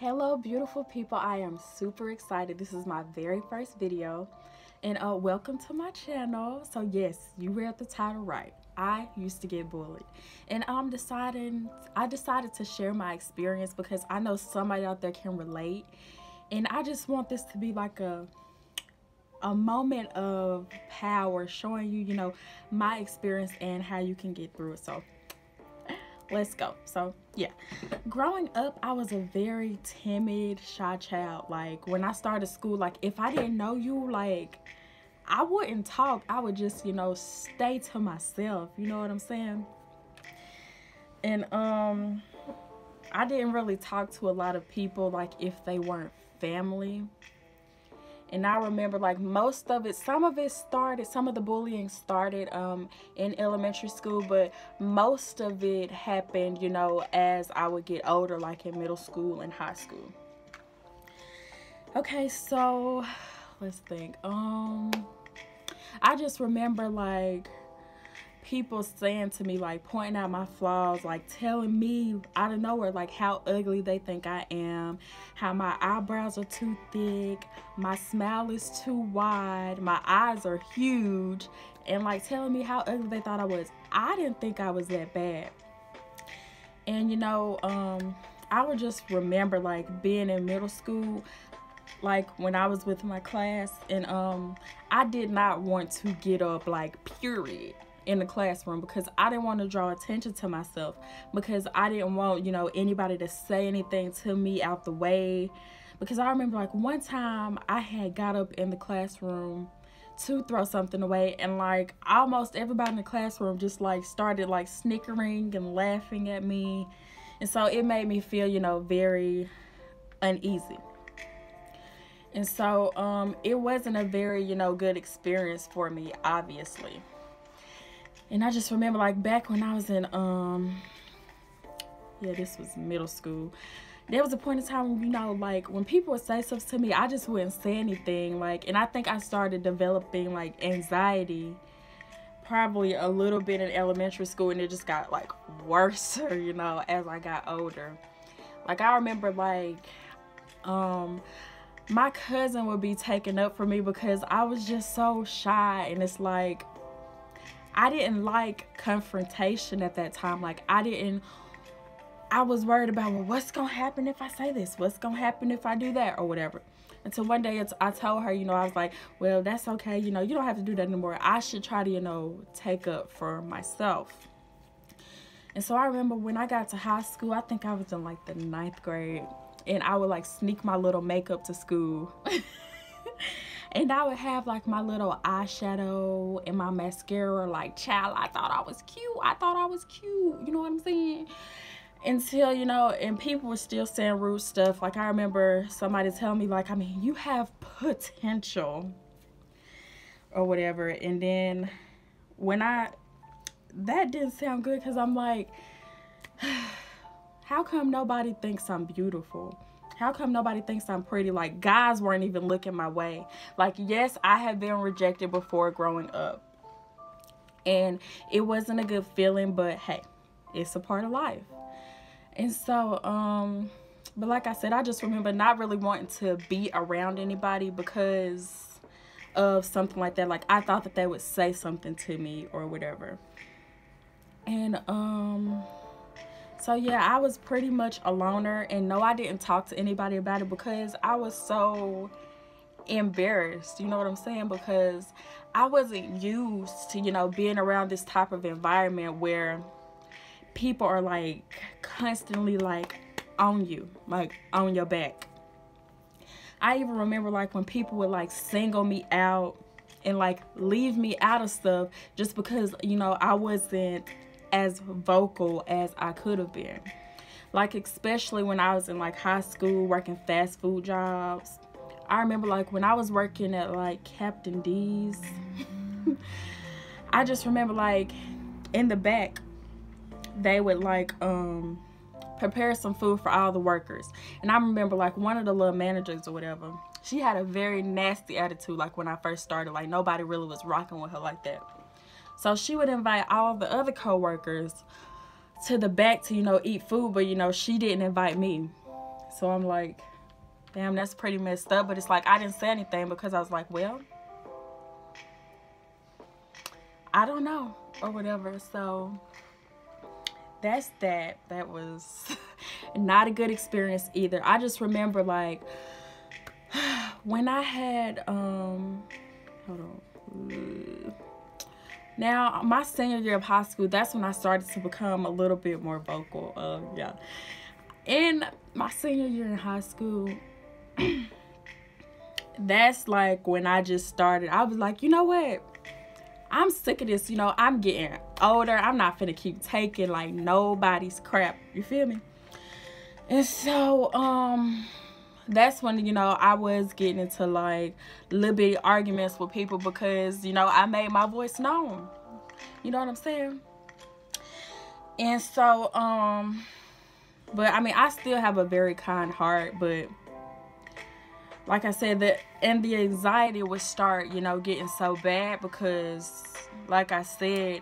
Hello beautiful people, I am super excited. This is my very first video and welcome to my channel. So yes, you read the title right. I used to get bullied, and I decided to share my experience because I know somebody out there can relate, and I just want this to be like a moment of power, showing you, my experience and how you can get through it. So let's go. So yeah, growing up, I was a very timid, shy child. Like when I started school, like if I didn't know you, like I wouldn't talk. I would just, stay to myself. You know what I'm saying? And I didn't really talk to a lot of people, like if they weren't family. And I remember like most of it, some of the bullying started in elementary school, but most of it happened, as I would get older, like in middle school and high school. Okay, so let's think. I just remember like people saying to me, like pointing out my flaws, like telling me out of nowhere like how ugly they think I am, how my eyebrows are too thick, my smile is too wide, my eyes are huge, and like telling me how ugly they thought I was. I didn't think I was that bad. And I would just remember like being in middle school, like when I was with my class, and I did not want to get up, like period, in the classroom, because I didn't want to draw attention to myself, because I didn't want anybody to say anything to me out the way. Because I remember like one time I had got up in the classroom to throw something away, and like almost everybody in the classroom just like started like snickering and laughing at me, and so it made me feel very uneasy. And so it wasn't a very good experience for me, obviously. And I just remember like back when I was in this was middle school, there was a point in time like when people would say stuff to me, I just wouldn't say anything. Like, and I think I started developing like anxiety probably a little bit in elementary school, and it just got like worse as I got older. Like I remember like my cousin would be taken up for me because I was just so shy, and it's like I didn't like confrontation at that time. Like I was worried about, well, what's gonna happen if I say this? What's gonna happen if I do that, or whatever? Until one day I told her, I was like, well, that's okay. You don't have to do that anymore. I should try to, take up for myself. And so I remember when I got to high school, I think I was in like the 9th grade, and I would like sneak my little makeup to school. And I would have like my little eyeshadow and my mascara. Like, child, I thought I was cute. You know what I'm saying? Until, and people were still saying rude stuff. Like, I remember somebody telling me, like, you have potential or whatever. And then when that didn't sound good, because I'm like, how come nobody thinks I'm beautiful? How come nobody thinks I'm pretty? Like, guys weren't even looking my way. Like, yes, I have been rejected before growing up, and it wasn't a good feeling, but hey, it's a part of life. And so, but like I said, I just remember not really wanting to be around anybody because of something like that. Like, I thought that they would say something to me or whatever. And, so yeah, I was pretty much a loner, and no, I didn't talk to anybody about it because I was so embarrassed, you know what I'm saying? Because I wasn't used to, being around this type of environment where people are like constantly like on you, like on your back. I even remember like when people would like single me out and like leave me out of stuff just because, I wasn't as vocal as I could have been. Like, especially when I was in like high school working fast food jobs. I remember like when I was working at like Captain D's, I just remember like in the back they would like prepare some food for all the workers, and I remember like one of the little managers or whatever, she had a very nasty attitude. Like when I first started, like nobody really was rocking with her like that. So she would invite all the other co-workers to the back to, eat food, but, she didn't invite me. So I'm like, damn, that's pretty messed up. But it's like, I didn't say anything because I was like, well, I don't know, or whatever. So that's that. That was not a good experience either. I just remember, like, when I had, hold on. Now, my senior year of high school, that's when I started to become a little bit more vocal. Yeah. In my senior year in high school, that's like when I just started. I was like, you know what? I'm sick of this. You know, I'm getting older. I'm not finna keep taking, like, nobody's crap. You feel me? And so, that's when, you know, I was getting into, like, little bitty arguments with people because, you know, I made my voice known. You know what I'm saying? And so, but, I mean, I still have a very kind heart, but, like I said, the anxiety would start, you know, getting so bad because, like I said,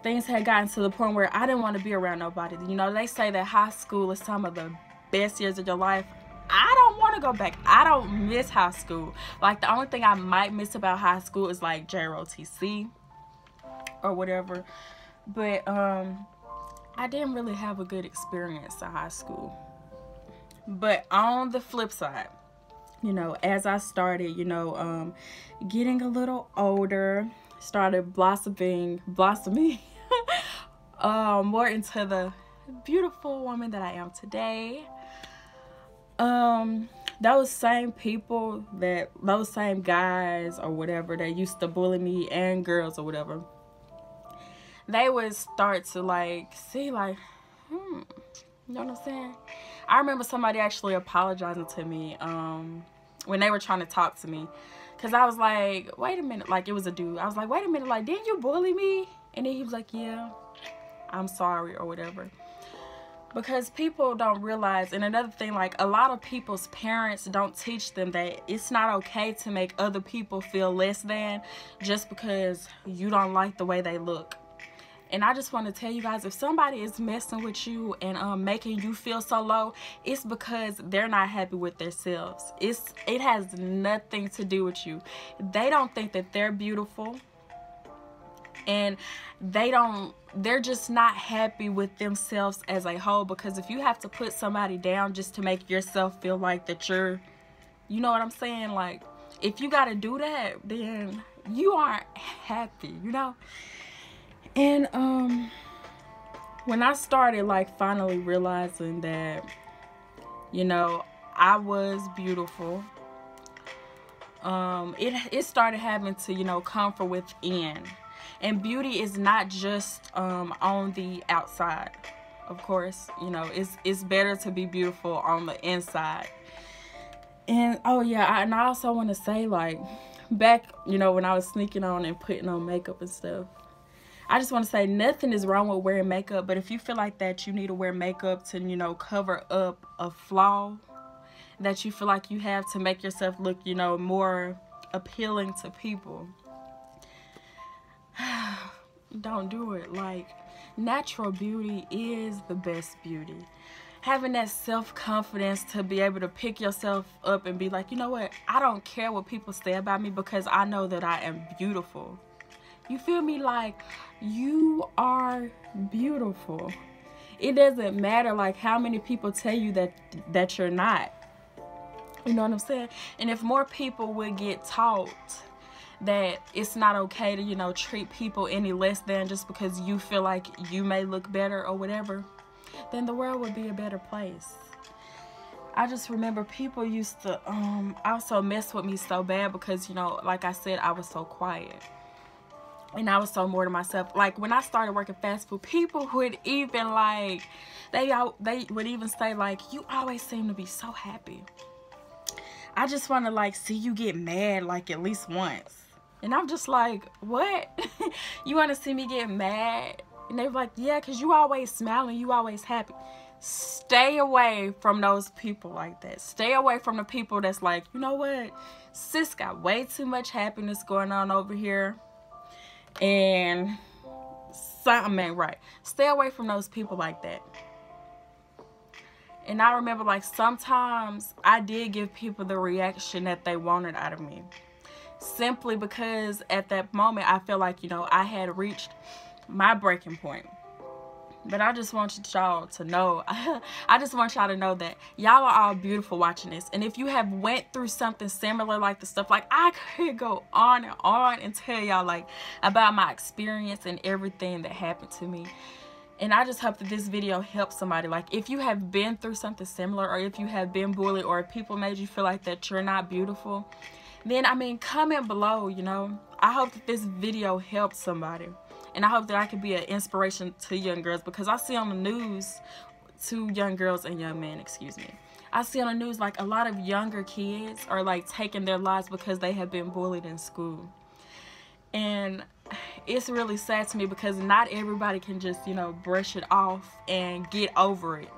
things had gotten to the point where I didn't want to be around nobody. You know, they say that high school is some of the best years of your life. I don't want to go back. I don't miss high school. Like, the only thing I might miss about high school is, like, JROTC or whatever. But I didn't really have a good experience in high school. But on the flip side, you know, as I started, you know, getting a little older, started blossoming more into the beautiful woman that I am today. Those same people, those same guys or whatever that used to bully me, and girls or whatever, they would start to, like, see, like, you know what I'm saying? I remember somebody actually apologizing to me when they were trying to talk to me, because I was like, wait a minute, like, it was a dude. I was like, wait a minute, like, didn't you bully me? And then he was like, yeah, I'm sorry or whatever. Because people don't realize, and another thing, like, a lot of people's parents don't teach them that it's not okay to make other people feel less than just because you don't like the way they look. And I just want to tell you guys, if somebody is messing with you and making you feel so low, it's because they're not happy with themselves. It has nothing to do with you. They don't think that they're beautiful. And they're just not happy with themselves as a whole. Because if you have to put somebody down just to make yourself feel like that you're, you know what I'm saying? Like, if you got to do that, then you aren't happy, you know? And when I started, like, finally realizing that, you know, I was beautiful, it started having to, you know, come from within. And beauty is not just on the outside. Of course, you know, it's better to be beautiful on the inside. And oh yeah, and I also want to say, like, back, you know, when I was sneaking on and putting on makeup and stuff, I just want to say nothing is wrong with wearing makeup, but if you feel like that you need to wear makeup to, you know, cover up a flaw that you feel like you have to make yourself look, you know, more appealing to people, don't do it. Like, natural beauty is the best beauty. Having that self-confidence to be able to pick yourself up and be like, you know what, I don't care what people say about me because I know that I am beautiful. You feel me? Like, you are beautiful. It doesn't matter, like, how many people tell you that you're not. You know what I'm saying? And if more people would get taught that it's not okay to, you know, treat people any less than just because you feel like you may look better or whatever, then the world would be a better place. I just remember people used to also mess with me so bad because, you know, like I said, I was so quiet. And I was so more to myself. Like, when I started working fast food, people would even, like, they would even say, like, you always seem to be so happy. I just want to, like, see you get mad, like, at least once. And I'm just like, what? You want to see me get mad? And they're like, yeah, because you always smiling, you always happy. Stay away from those people like that. Stay away from the people that's like, you know what? Sis got way too much happiness going on over here. And something ain't right. Stay away from those people like that. And I remember, like, sometimes I did give people the reaction that they wanted out of me, simply because at that moment I feel like, you know, I had reached my breaking point. But I just want y'all to know, I just want y'all to know that y'all are all beautiful watching this. And if you have went through something similar, like the stuff, like, I could go on and tell y'all, like, about my experience and everything that happened to me. And I just hope that this video helps somebody. Like, if you have been through something similar, or if you have been bullied, or if people made you feel like that you're not beautiful, then, I mean, comment below, you know. I hope that this video helps somebody. And I hope that I can be an inspiration to young girls, because I see on the news, to young girls and young men, excuse me. I see on the news, like, a lot of younger kids are, like, taking their lives because they have been bullied in school. And it's really sad to me, because not everybody can just, you know, brush it off and get over it.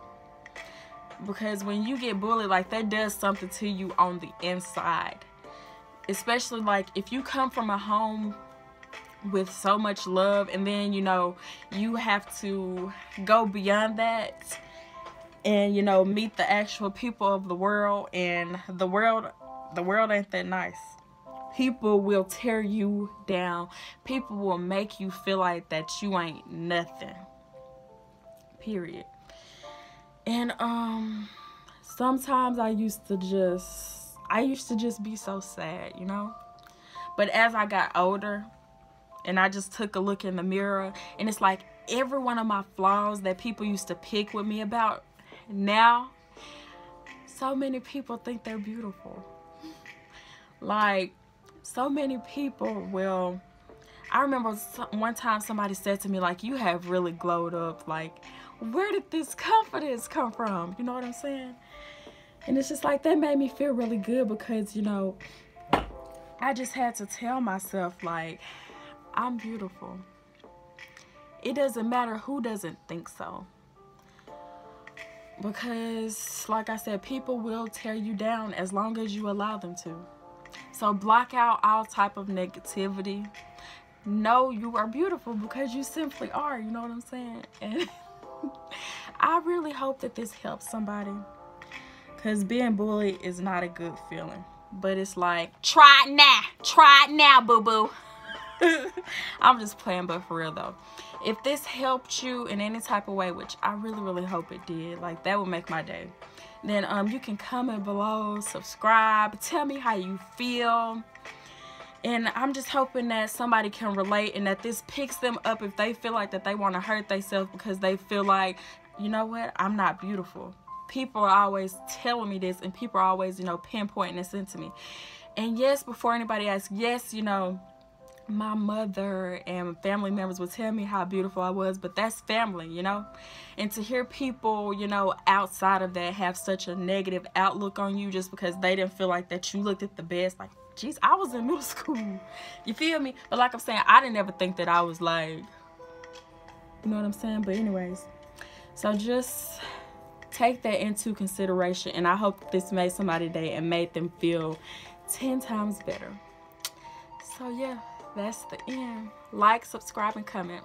Because when you get bullied, like, that does something to you on the inside. Especially, like, if you come from a home with so much love, and then, you know, you have to go beyond that and, you know, meet the actual people of the world, and the world ain't that nice. People will tear you down. People will make you feel like that you ain't nothing, period. And sometimes I used to just be so sad, you know. But as I got older, and I just took a look in the mirror, and it's like every one of my flaws that people used to pick with me about, now so many people think they're beautiful. Like, so many people will. I remember one time somebody said to me, like, you have really glowed up. Like, where did this confidence come from? You know what I'm saying? And it's just like, that made me feel really good, because, you know, I just had to tell myself, like, I'm beautiful. It doesn't matter who doesn't think so. Because, like I said, people will tear you down as long as you allow them to. So block out all type of negativity. Know you are beautiful, because you simply are. You know what I'm saying? And I really hope that this helps somebody. Because being bullied is not a good feeling. But it's like, try it now. Try it now, boo-boo. I'm just playing, but for real though, if this helped you in any type of way, which I really hope it did, like, that would make my day, then you can comment below, subscribe, tell me how you feel. And I'm just hoping that somebody can relate, and that this picks them up if they feel like that they want to hurt themselves, because they feel like, you know what, I'm not beautiful. People are always telling me this, and people are always, you know, pinpointing this into me. And yes, before anybody asks, yes, you know, my mother and family members would tell me how beautiful I was, but that's family, you know. And to hear people, you know, outside of that have such a negative outlook on you just because they didn't feel like that you looked at the best, like, geez, I was in middle school, you feel me? But like I'm saying, I didn't ever think that I was like, you know what I'm saying? But anyways, so just take that into consideration, and I hope this made somebody's day and made them feel 10 times better. So yeah, that's the end. Like, subscribe, and comment.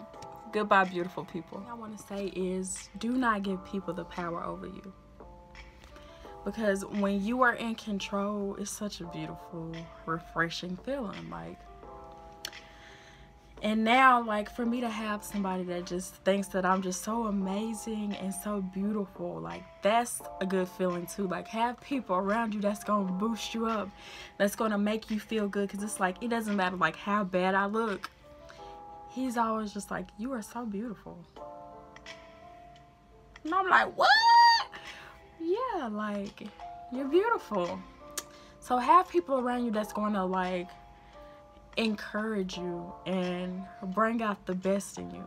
Goodbye, beautiful people. What I want to say is, do not give people the power over you. Because when you are in control, it's such a beautiful, refreshing feeling. Like, and now, like, for me to have somebody that just thinks that I'm just so amazing and so beautiful, like, that's a good feeling too. Like, have people around you that's gonna boost you up, that's gonna make you feel good. Because it's like, it doesn't matter like how bad I look, he's always just like, you are so beautiful. And I'm like, what? Yeah, like, you're beautiful. So have people around you that's gonna, like, encourage you and bring out the best in you.